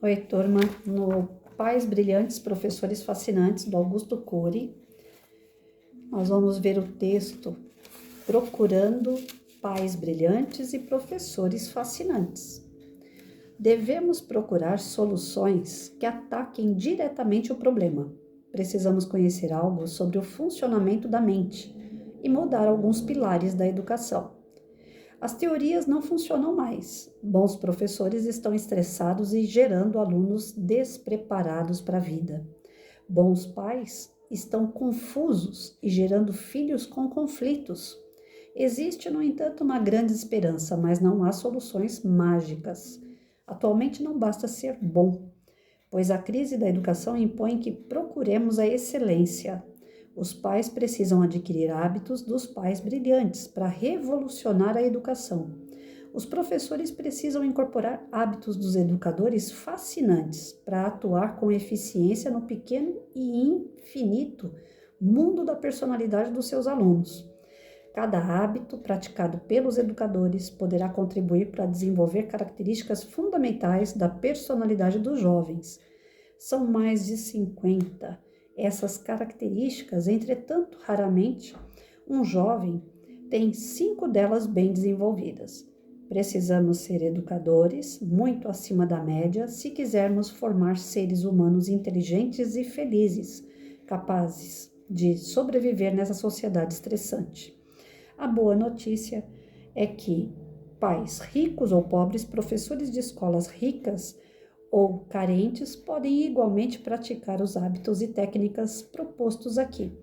Oi, turma. No Pais Brilhantes, Professores Fascinantes, do Augusto Cury, nós vamos ver o texto Procurando Pais Brilhantes e Professores Fascinantes. Devemos procurar soluções que ataquem diretamente o problema. Precisamos conhecer algo sobre o funcionamento da mente e mudar alguns pilares da educação. As teorias não funcionam mais. Bons professores estão estressados e gerando alunos despreparados para a vida. Bons pais estão confusos e gerando filhos com conflitos. Existe, no entanto, uma grande esperança, mas não há soluções mágicas. Atualmente não basta ser bom, pois a crise da educação impõe que procuremos a excelência. Os pais precisam adquirir hábitos dos pais brilhantes para revolucionar a educação. Os professores precisam incorporar hábitos dos educadores fascinantes para atuar com eficiência no pequeno e infinito mundo da personalidade dos seus alunos. Cada hábito praticado pelos educadores poderá contribuir para desenvolver características fundamentais da personalidade dos jovens. São mais de 50 essas características, entretanto, raramente um jovem tem 5 delas bem desenvolvidas. Precisamos ser educadores muito acima da média se quisermos formar seres humanos inteligentes e felizes, capazes de sobreviver nessa sociedade estressante. A boa notícia é que pais ricos ou pobres, professores de escolas ricas ou carentes podem igualmente praticar os hábitos e técnicas propostos aqui.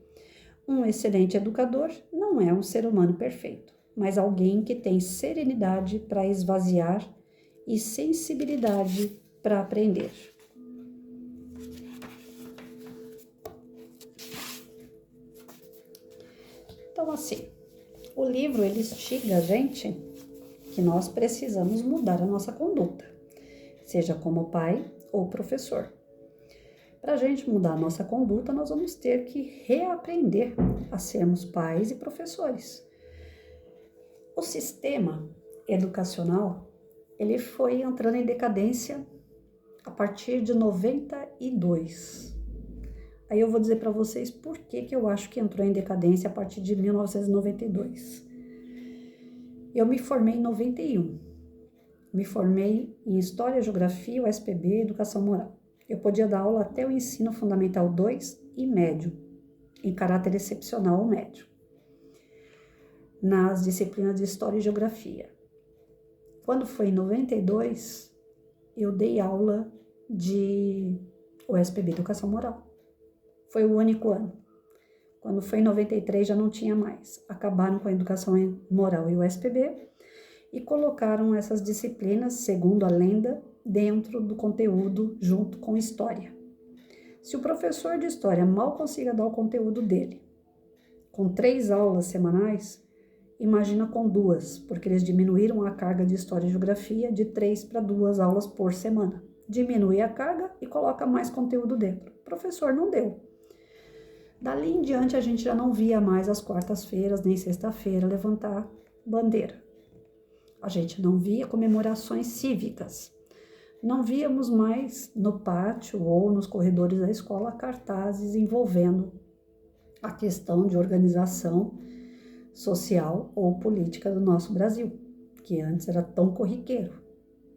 Um excelente educador não é um ser humano perfeito, mas alguém que tem serenidade para esvaziar e sensibilidade para aprender. Então, assim, o livro ele instiga a gente que nós precisamos mudar a nossa conduta, seja como pai ou professor. Para a gente mudar a nossa conduta, nós vamos ter que reaprender a sermos pais e professores. O sistema educacional, ele foi entrando em decadência a partir de 92. Aí eu vou dizer para vocês por que eu acho que entrou em decadência a partir de 1992. Eu me formei em 91. Me formei em História, Geografia, USPB, Educação Moral. Eu podia dar aula até o ensino fundamental 2 e médio, em caráter excepcional ou médio, nas disciplinas de História e Geografia. Quando foi em 92, eu dei aula de USPB, Educação Moral. Foi o único ano. Quando foi em 93 já não tinha mais. Acabaram com a Educação Moral e USPB, e colocaram essas disciplinas, segundo a lenda, dentro do conteúdo junto com história. Se o professor de história mal consiga dar o conteúdo dele com 3 aulas semanais, imagina com 2, porque eles diminuíram a carga de história e geografia de 3 para 2 aulas por semana. Diminui a carga e coloca mais conteúdo dentro. O professor não deu. Dali em diante a gente já não via mais às quartas-feiras nem sexta-feira levantar bandeira. A gente não via comemorações cívicas. Não víamos mais no pátio ou nos corredores da escola cartazes envolvendo a questão de organização social ou política do nosso Brasil, que antes era tão corriqueiro.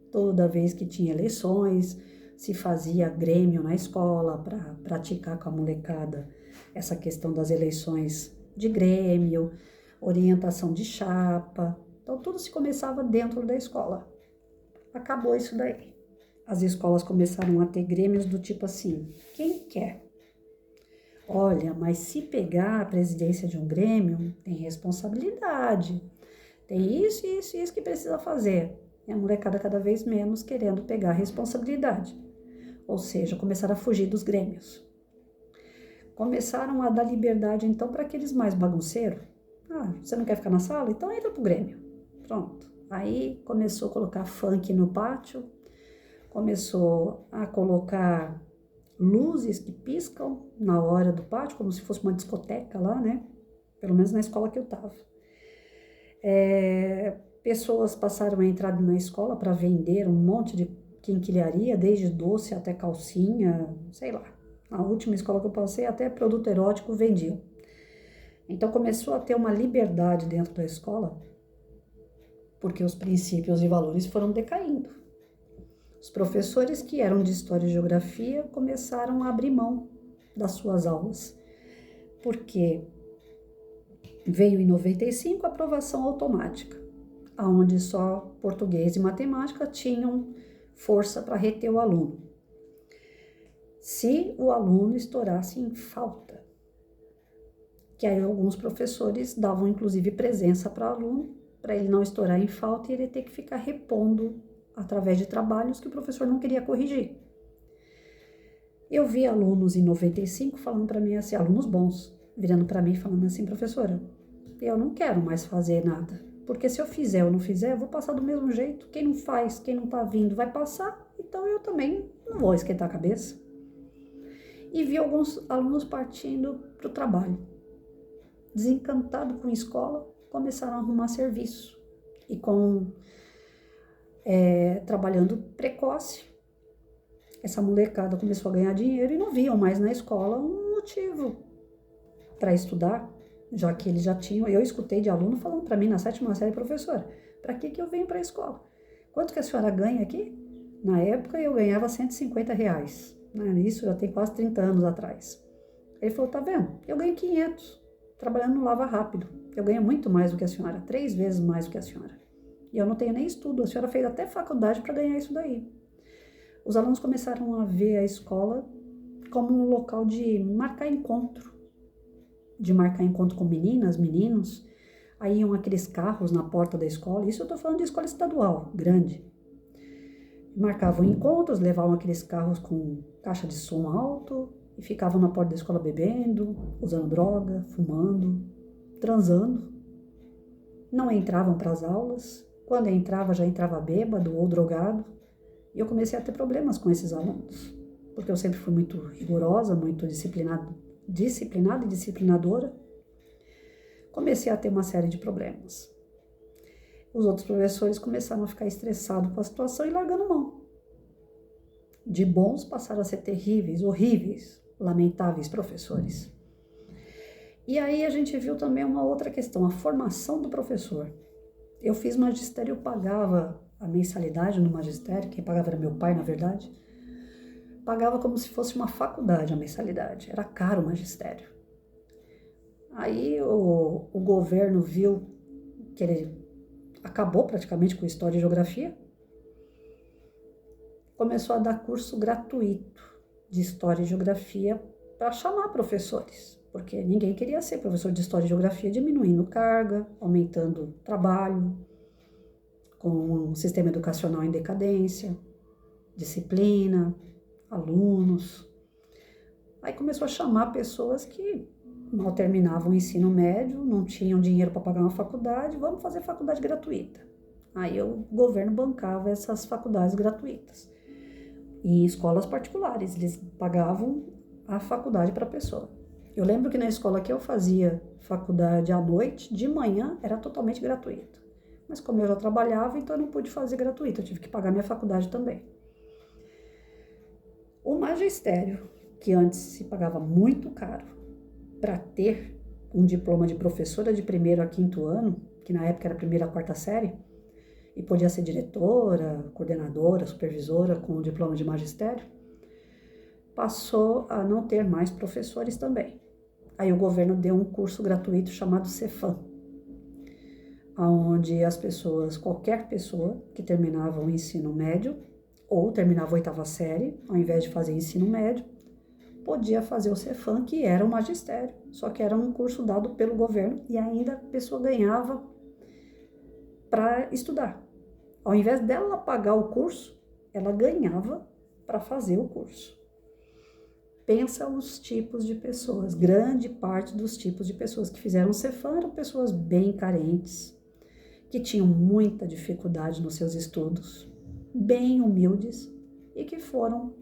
Toda vez que tinha eleições, se fazia grêmio na escola para praticar com a molecada essa questão das eleições de grêmio, orientação de chapa. Então, tudo se começava dentro da escola. Acabou isso daí. As escolas começaram a ter grêmios do tipo assim, quem quer? Olha, mas se pegar a presidência de um grêmio, tem responsabilidade. Tem isso que precisa fazer. E a molecada cada vez menos querendo pegar a responsabilidade. Ou seja, começaram a fugir dos grêmios. Começaram a dar liberdade, então, para aqueles mais bagunceiros. Ah, você não quer ficar na sala? Então entra pro grêmio. Pronto. Aí começou a colocar funk no pátio, começou a colocar luzes que piscam na hora do pátio, como se fosse uma discoteca lá, né? Pelo menos na escola que eu tava. Pessoas passaram a entrar na escola para vender um monte de quinquilharia, desde doce até calcinha, sei lá. A última escola que eu passei, até produto erótico vendiam. Então começou a ter uma liberdade dentro da escola, porque os princípios e valores foram decaindo. Os professores que eram de História e Geografia começaram a abrir mão das suas aulas, porque veio em 95 a aprovação automática, onde só português e matemática tinham força para reter o aluno. Se o aluno estourasse em falta, que aí alguns professores davam inclusive presença para o aluno, para ele não estourar em falta e ele ter que ficar repondo através de trabalhos que o professor não queria corrigir. Eu vi alunos em 95 falando para mim assim, alunos bons, virando para mim falando assim, professora, eu não quero mais fazer nada, porque se eu fizer ou não fizer, eu vou passar do mesmo jeito. Quem não faz, quem não tá vindo, vai passar, então eu também não vou esquentar a cabeça. E vi alguns alunos partindo para o trabalho. Desencantado com a escola, começaram a arrumar serviço. E trabalhando precoce, essa molecada começou a ganhar dinheiro e não viam mais na escola um motivo para estudar, já que eles já tinham. Eu escutei de aluno falando para mim na 7ª série, professora, para que eu venho para a escola? Quanto que a senhora ganha aqui? Na época eu ganhava R$150, né? Isso já tem quase 30 anos atrás. Ele falou, tá vendo? Eu ganho 500, trabalhando no Lava Rápido. Eu ganho muito mais do que a senhora, 3 vezes mais do que a senhora. E eu não tenho nem estudo, a senhora fez até faculdade para ganhar isso daí. Os alunos começaram a ver a escola como um local de marcar encontro com meninas, meninos. Aí iam aqueles carros na porta da escola, isso eu tô falando de escola estadual, grande. Marcavam encontros, levavam aqueles carros com caixa de som alto e ficavam na porta da escola bebendo, usando droga, fumando, transando. Não entravam para as aulas. Quando entrava, já entrava bêbado ou drogado. E eu comecei a ter problemas com esses alunos, porque eu sempre fui muito rigorosa, muito disciplinada e disciplinadora. Comecei a ter uma série de problemas. Os outros professores começaram a ficar estressados com a situação e largando mão. De bons passaram a ser terríveis, horríveis, lamentáveis professores. E aí a gente viu também uma outra questão, a formação do professor. Eu fiz magistério, eu pagava a mensalidade no magistério, quem pagava era meu pai, na verdade. Pagava como se fosse uma faculdade a mensalidade, era caro o magistério. Aí o governo viu que ele acabou praticamente com História e Geografia, começou a dar curso gratuito de História e Geografia para chamar professores, porque ninguém queria ser professor de História e Geografia, diminuindo carga, aumentando trabalho, com um sistema educacional em decadência, disciplina, alunos. Aí começou a chamar pessoas que mal terminavam o ensino médio, não tinham dinheiro para pagar uma faculdade, vamos fazer faculdade gratuita. Aí o governo bancava essas faculdades gratuitas. Em escolas particulares, eles pagavam a faculdade para a pessoa. Eu lembro que na escola que eu fazia faculdade à noite, de manhã era totalmente gratuito. Mas como eu já trabalhava, então eu não pude fazer gratuito, eu tive que pagar minha faculdade também. O magistério, que antes se pagava muito caro para ter um diploma de professora de 1º a 5º ano, que na época era 1ª a 4ª série, e podia ser diretora, coordenadora, supervisora com o diploma de magistério, passou a não ter mais professores também. Aí o governo deu um curso gratuito chamado Cefam, onde as pessoas, qualquer pessoa que terminava o ensino médio ou terminava a 8ª série, ao invés de fazer ensino médio, podia fazer o Cefam, que era o magistério, só que era um curso dado pelo governo e ainda a pessoa ganhava para estudar. Ao invés dela pagar o curso, ela ganhava para fazer o curso. Pensa os tipos de pessoas, grande parte dos tipos de pessoas que fizeram o Cefam eram pessoas bem carentes, que tinham muita dificuldade nos seus estudos, bem humildes e que foram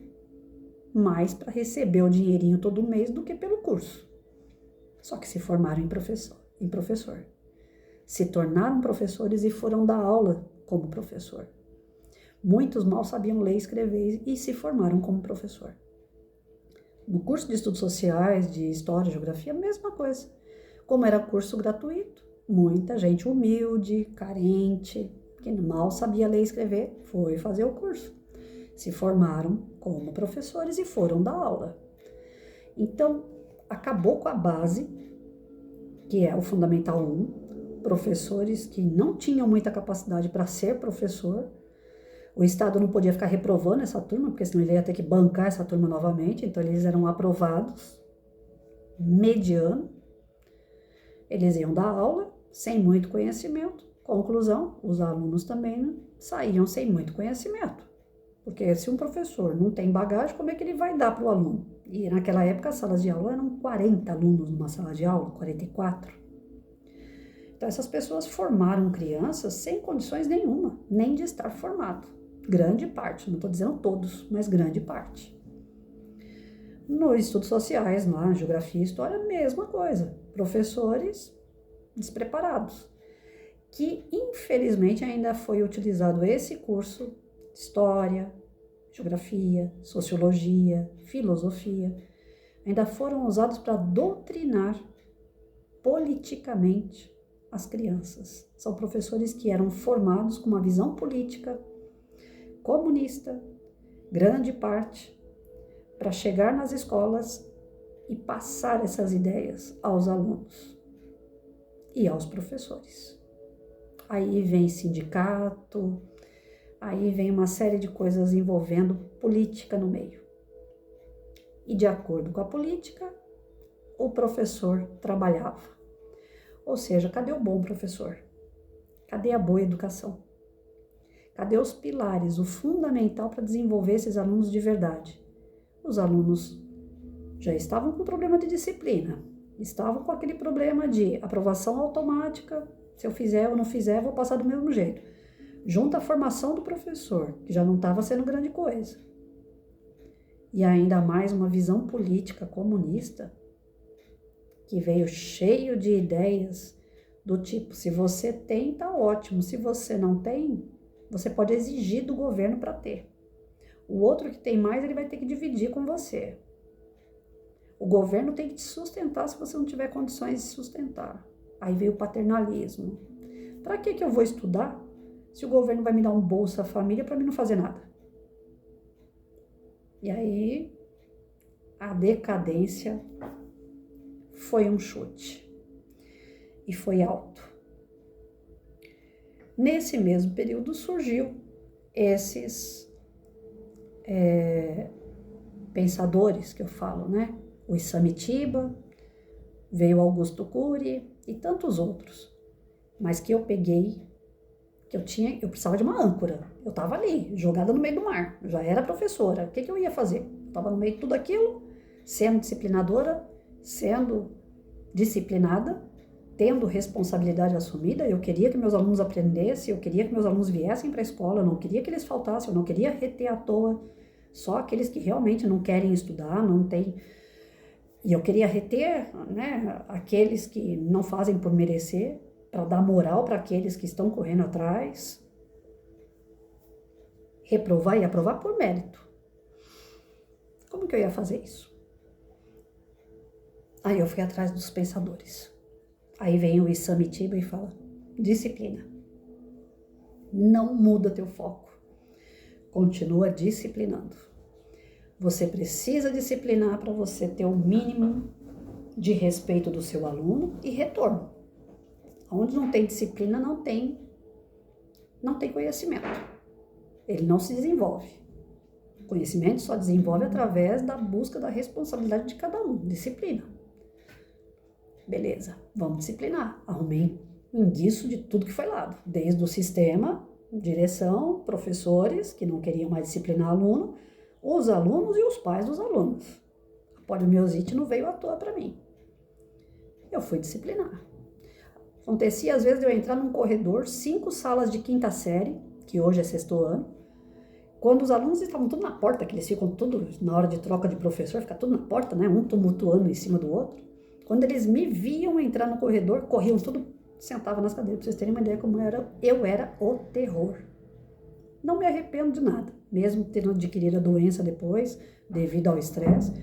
mais para receber o dinheirinho todo mês do que pelo curso. Só que se formaram em professor. Se tornaram professores e foram dar aula como professor. Muitos mal sabiam ler e escrever e se formaram como professor. No curso de estudos sociais, de história e geografia, a mesma coisa. Como era curso gratuito, muita gente humilde, carente, que mal sabia ler e escrever, foi fazer o curso. Se formaram como professores e foram dar aula. Então, acabou com a base, que é o Fundamental 1, professores que não tinham muita capacidade para ser professor. O Estado não podia ficar reprovando essa turma, porque senão ele ia ter que bancar essa turma novamente, então eles eram aprovados, mediano. Eles iam dar aula, sem muito conhecimento. Conclusão, os alunos também saíam sem muito conhecimento. Porque se um professor não tem bagagem, como é que ele vai dar para o aluno? E naquela época as salas de aula eram 40 alunos numa sala de aula, 44. Então essas pessoas formaram crianças sem condições nenhuma, nem de estar formado. Grande parte, não estou dizendo todos, mas grande parte. Nos estudos sociais, na geografia e história, a mesma coisa. Professores despreparados. Que infelizmente ainda foi utilizado esse curso, história, geografia, sociologia, filosofia, ainda foram usados para doutrinar politicamente as crianças. São professores que eram formados com uma visão política comunista, grande parte, para chegar nas escolas e passar essas ideias aos alunos e aos professores. Aí vem sindicato, aí vem uma série de coisas envolvendo política no meio. E de acordo com a política, o professor trabalhava. Ou seja, cadê o bom professor? Cadê a boa educação? Cadê os pilares, o fundamental para desenvolver esses alunos de verdade? Os alunos já estavam com problema de disciplina, estavam com aquele problema de aprovação automática, se eu fizer ou não fizer, vou passar do mesmo jeito. Junto à formação do professor, que já não estava sendo grande coisa. E ainda mais uma visão política comunista, que veio cheio de ideias do tipo, se você tem, tá ótimo, se você não tem, você pode exigir do governo para ter. O outro que tem mais, ele vai ter que dividir com você. O governo tem que te sustentar se você não tiver condições de sustentar. Aí veio o paternalismo. Para que eu vou estudar se o governo vai me dar um Bolsa Família para mim não fazer nada? E aí a decadência foi um chute. E foi alto. Nesse mesmo período surgiu esses pensadores que eu falo, né? O Isamitiba, veio Augusto Cury e tantos outros. Mas que eu peguei, que eu precisava de uma âncora. Eu estava ali, jogada no meio do mar. Eu já era professora. O que eu ia fazer? Eu estava no meio de tudo aquilo, sendo disciplinadora, sendo disciplinada, tendo responsabilidade assumida. Eu queria que meus alunos aprendessem, eu queria que meus alunos viessem para a escola, eu não queria que eles faltassem, eu não queria reter à toa. Só aqueles que realmente não querem estudar, não tem... E eu queria reter, né, aqueles que não fazem por merecer, para dar moral para aqueles que estão correndo atrás. Reprovar e aprovar por mérito. Como que eu ia fazer isso? Aí eu fui atrás dos pensadores. Aí vem o Isamitiba e fala, disciplina. Não muda teu foco. Continua disciplinando. Você precisa disciplinar para você ter o mínimo de respeito do seu aluno e retorno. Onde não tem disciplina, não tem conhecimento. Ele não se desenvolve. O conhecimento só desenvolve através da busca da responsabilidade de cada um. Disciplina. Beleza, vamos disciplinar. Arrumei indício de tudo que foi lado. Desde o sistema, direção, professores que não queriam mais disciplinar aluno, os alunos e os pais dos alunos. A poliomielite não veio à toa para mim. Eu fui disciplinar. Acontecia às vezes de eu entrar num corredor, 5 salas de quinta série, que hoje é sexto ano, quando os alunos estavam tudo na porta, que eles ficam tudo, na hora de troca de professor, fica tudo na porta, né? Um tumultuando em cima do outro. Quando eles me viam entrar no corredor, corriam tudo, sentavam nas cadeiras, pra vocês terem uma ideia como eu era o terror. Não me arrependo de nada, mesmo tendo adquirido a doença depois, devido ao estresse,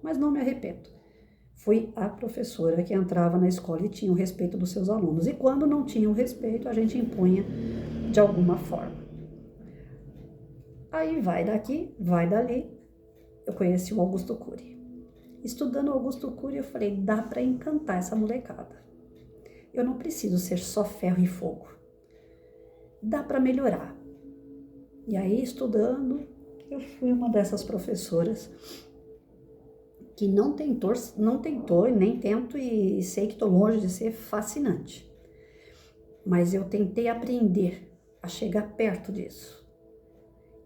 mas não me arrependo. Fui a professora que entrava na escola e tinha o respeito dos seus alunos. E quando não tinha o respeito, a gente impunha de alguma forma. Aí vai daqui, vai dali. Eu conheci o Augusto Cury. Estudando o Augusto Cury, eu falei, dá para encantar essa molecada. Eu não preciso ser só ferro e fogo. Dá para melhorar. E aí, estudando, eu fui uma dessas professoras que não tentou e nem tento, e sei que estou longe de ser fascinante. Mas eu tentei aprender a chegar perto disso.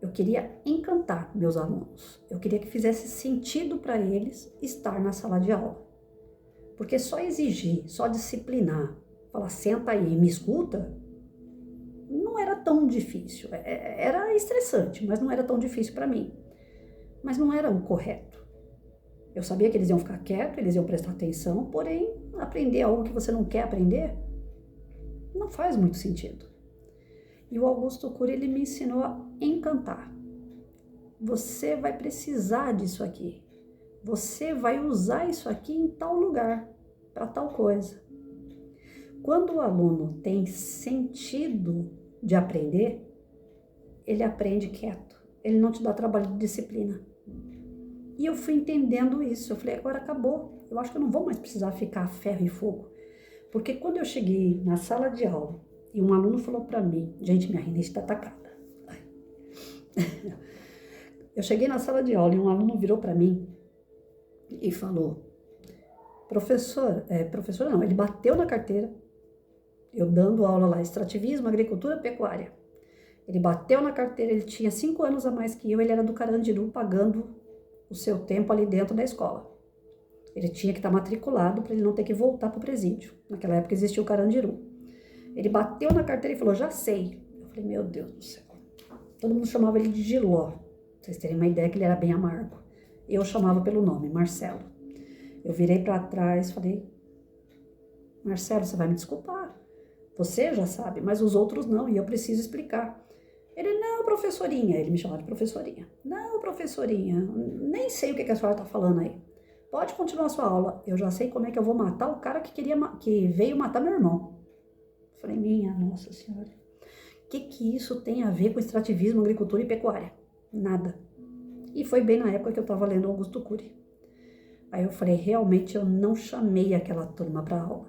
Eu queria encantar meus alunos. Eu queria que fizesse sentido para eles estar na sala de aula. Porque só exigir, só disciplinar, falar, senta aí e me escuta, não era tão difícil. Era estressante, mas não era tão difícil para mim. Mas não era o correto. Eu sabia que eles iam ficar quietos, eles iam prestar atenção, porém, aprender algo que você não quer aprender não faz muito sentido. E o Augusto Cury, ele me ensinou a encantar. Você vai precisar disso aqui. Você vai usar isso aqui em tal lugar, para tal coisa. Quando o aluno tem sentido de aprender, ele aprende quieto. Ele não te dá trabalho de disciplina. E eu fui entendendo isso. Eu falei, agora acabou. Eu acho que eu não vou mais precisar ficar a ferro e fogo. Porque quando eu cheguei na sala de aula e um aluno falou para mim, gente, minha rinite está atacada. Eu cheguei na sala de aula e um aluno virou para mim e falou, professora não, ele bateu na carteira, eu dando aula lá, extrativismo, agricultura, pecuária. Ele bateu na carteira, ele tinha 5 anos a mais que eu, ele era do Carandiru, pagando o seu tempo ali dentro da escola. Ele tinha que estar matriculado para ele não ter que voltar para o presídio. Naquela época existia o Carandiru. Ele bateu na carteira e falou, já sei. Eu falei, meu Deus do céu. Todo mundo chamava ele de Giló. Pra vocês terem uma ideia que ele era bem amargo. Eu chamava pelo nome, Marcelo. Eu virei para trás e falei, Marcelo, você vai me desculpar. Você já sabe, mas os outros não, e eu preciso explicar. Ele, não, professorinha. Ele me chamava de professorinha. Não, professorinha, nem sei o que a senhora está falando aí. Pode continuar a sua aula. Eu já sei como é que eu vou matar o cara que veio matar meu irmão. Falei, minha nossa senhora. O que isso tem a ver com extrativismo, agricultura e pecuária? Nada. E foi bem na época que eu estava lendo Augusto Cury. Aí eu falei, realmente eu não chamei aquela turma para aula.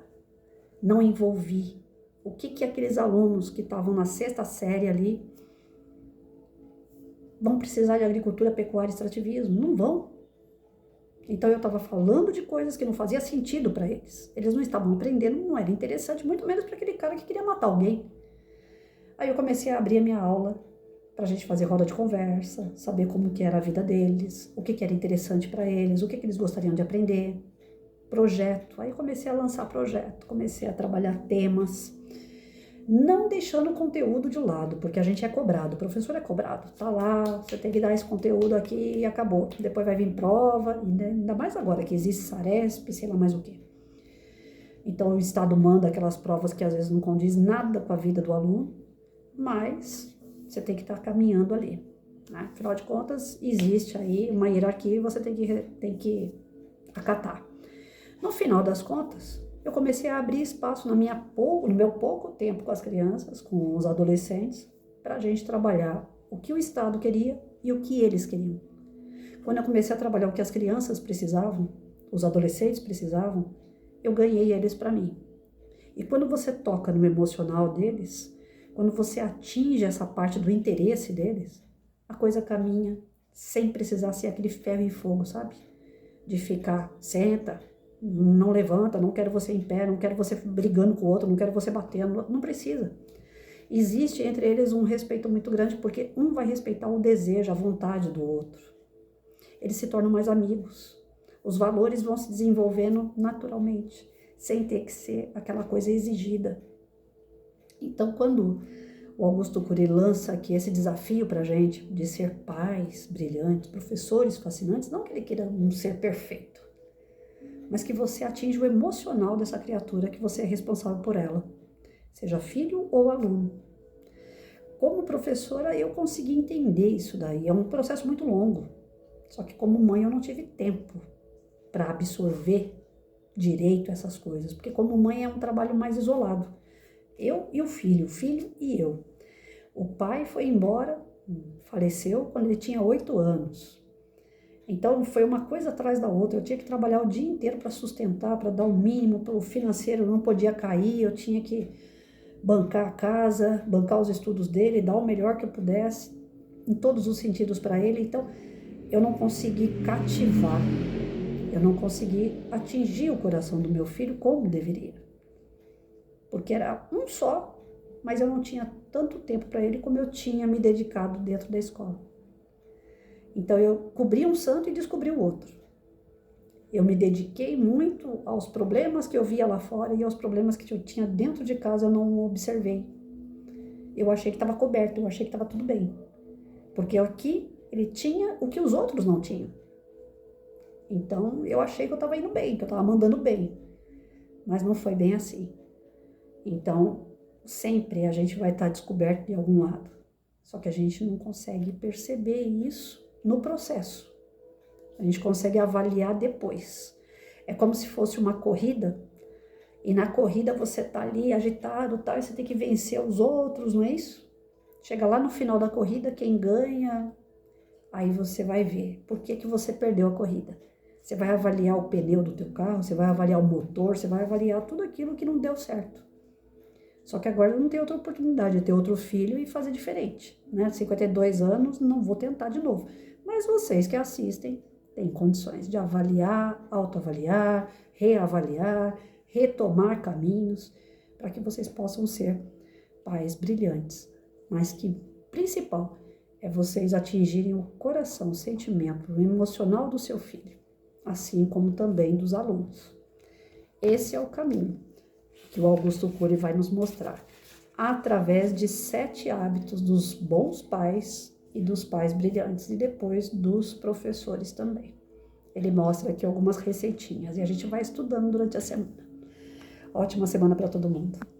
Não envolvi. O que aqueles alunos que estavam na 6ª série ali vão precisar de agricultura, pecuária e extrativismo? Não vão. Então eu estava falando de coisas que não fazia sentido para eles. Eles não estavam aprendendo, não era interessante, muito menos para aquele cara que queria matar alguém. Aí eu comecei a abrir a minha aula para a gente fazer roda de conversa, saber como que era a vida deles, o que era interessante para eles, o que eles gostariam de aprender, projeto. Aí comecei a lançar projeto, comecei a trabalhar temas, não deixando o conteúdo de lado, porque a gente é cobrado, o professor é cobrado, tá lá, você tem que dar esse conteúdo aqui e acabou. Depois vai vir prova, ainda mais agora que existe Saresp, sei lá mais o quê. Então o Estado manda aquelas provas que às vezes não condiz nada com a vida do aluno, mas você tem que estar caminhando ali, né? Afinal de contas, existe aí uma hierarquia e você tem que acatar. No final das contas, eu comecei a abrir espaço no meu pouco tempo com as crianças, com os adolescentes, para a gente trabalhar o que o Estado queria e o que eles queriam. Quando eu comecei a trabalhar o que as crianças precisavam, os adolescentes precisavam, eu ganhei eles para mim. E quando você toca no emocional deles, quando você atinge essa parte do interesse deles, a coisa caminha sem precisar ser aquele ferro e fogo, sabe? De ficar, senta, não levanta, não quero você em pé, não quero você brigando com o outro, não quero você batendo, não precisa. Existe entre eles um respeito muito grande, porque um vai respeitar o desejo, a vontade do outro. Eles se tornam mais amigos. Os valores vão se desenvolvendo naturalmente, sem ter que ser aquela coisa exigida. Então, quando o Augusto Cury lança aqui esse desafio para a gente de ser pais brilhantes, professores fascinantes, não que ele queira um ser perfeito, mas que você atinja o emocional dessa criatura, que você é responsável por ela, seja filho ou aluno. como professora, eu consegui entender isso daí. É um processo muito longo. Só que como mãe, eu não tive tempo para absorver direito essas coisas. Porque como mãe é um trabalho mais isolado. Eu e o filho e eu. O pai foi embora, faleceu quando ele tinha 8 anos. Então foi uma coisa atrás da outra. Eu tinha que trabalhar o dia inteiro para sustentar, para dar o mínimo, para o financeiro não podia cair, eu tinha que bancar a casa, bancar os estudos dele, dar o melhor que eu pudesse, em todos os sentidos para ele. Então eu não consegui cativar, eu não consegui atingir o coração do meu filho como deveria. Porque era um só, mas eu não tinha tanto tempo para ele como eu tinha me dedicado dentro da escola. Então eu cobri um santo e descobri o outro. Eu me dediquei muito aos problemas que eu via lá fora e aos problemas que eu tinha dentro de casa, eu não observei. Eu achei que estava coberto, eu achei que estava tudo bem. Porque aqui ele tinha o que os outros não tinham. Então eu achei que eu estava indo bem, que eu estava mandando bem. Mas não foi bem assim. Então sempre a gente vai estar descoberto de algum lado. Só que a gente não consegue perceber isso no processo. A gente consegue avaliar depois. É como se fosse uma corrida, e na corrida você tá ali agitado, tal, e você tem que vencer os outros, não é isso? Chega lá no final da corrida, quem ganha, aí você vai ver por que que você perdeu a corrida. Você vai avaliar o pneu do teu carro, você vai avaliar o motor, você vai avaliar tudo aquilo que não deu certo. Só que agora não tem outra oportunidade de ter outro filho e fazer diferente, né? 52 anos, não vou tentar de novo. Mas vocês que assistem têm condições de avaliar, autoavaliar, reavaliar, retomar caminhos, para que vocês possam ser pais brilhantes. Mas que principal é vocês atingirem o coração, o sentimento, o emocional do seu filho, assim como também dos alunos. Esse é o caminho que o Augusto Cury vai nos mostrar, através de 7 hábitos dos bons pais e dos pais brilhantes, e depois dos professores também. Ele mostra aqui algumas receitinhas, e a gente vai estudando durante a semana. Ótima semana para todo mundo!